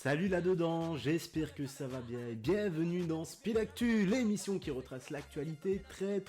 Salut là-dedans, j'espère que ça va bien et bienvenue dans Speed Actu, l'émission qui retrace l'actualité très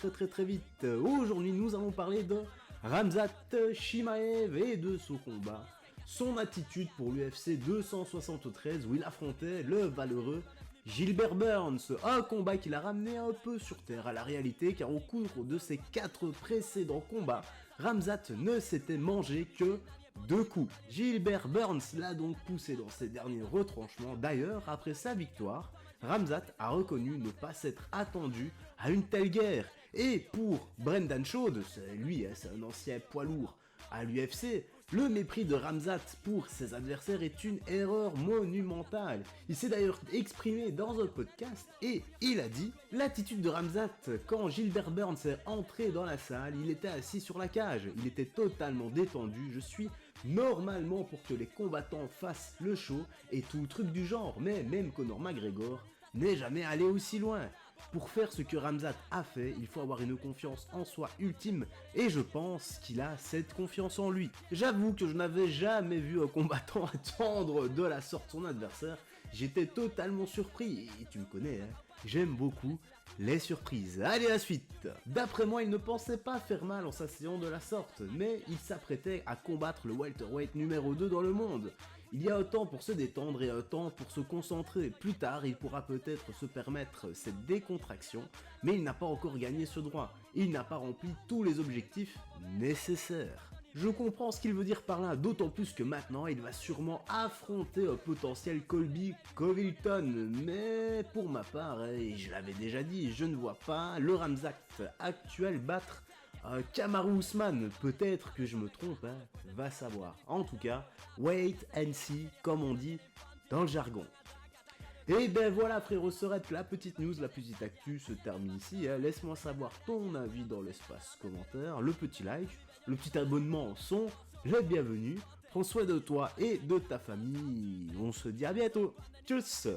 vite. Aujourd'hui nous allons parler de Khamzat Chimaev et de son combat, son attitude pour l'UFC 273 où il affrontait le valeureux Gilbert Burns, un combat qui l'a ramené un peu sur terre à la réalité car au cours de ses 4 précédents combats, Khamzat ne s'était mangé que 2 coups. Gilbert Burns l'a donc poussé dans ses derniers retranchements. D'ailleurs, après sa victoire, Khamzat a reconnu ne pas s'être attendu à une telle guerre. Et pour Brendan Schaub, c'est un ancien poids lourd à l'UFC, le mépris de Khamzat pour ses adversaires est une erreur monumentale. Il s'est d'ailleurs exprimé dans un podcast et il a dit « L'attitude de Khamzat, quand Gilbert Burns est entré dans la salle, il était assis sur la cage, il était totalement détendu, je suis normalement pour que les combattants fassent le show et tout le truc du genre, mais même Conor McGregor n'est jamais allé aussi loin. Pour faire ce que Khamzat a fait, il faut avoir une confiance en soi ultime, et je pense qu'il a cette confiance en lui. J'avoue que je n'avais jamais vu un combattant attendre de la sorte son adversaire, j'étais totalement surpris, et tu me connais, hein, j'aime beaucoup les surprises. Allez, la suite. D'après moi, il ne pensait pas faire mal en s'asseyant de la sorte, mais il s'apprêtait à combattre le welterweight numéro 2 dans le monde. Il y a un temps pour se détendre et un temps pour se concentrer. Plus tard, il pourra peut-être se permettre cette décontraction, mais il n'a pas encore gagné ce droit. Il n'a pas rempli tous les objectifs nécessaires. Je comprends ce qu'il veut dire par là, d'autant plus que maintenant il va sûrement affronter un potentiel Colby Covington, mais pour ma part, et je l'avais déjà dit, je ne vois pas le Khamzat actuel battre Kamaru Usman. Peut-être que je me trompe, hein, va savoir. En tout cas, wait and see, comme on dit dans le jargon. Et ben voilà frérot Sorette, la petite news, la petite actu se termine ici, hein. Laisse-moi savoir ton avis dans l'espace commentaire, le petit like, le petit abonnement sont les bienvenus. Prends soin de toi et de ta famille, on se dit à bientôt, tchuss.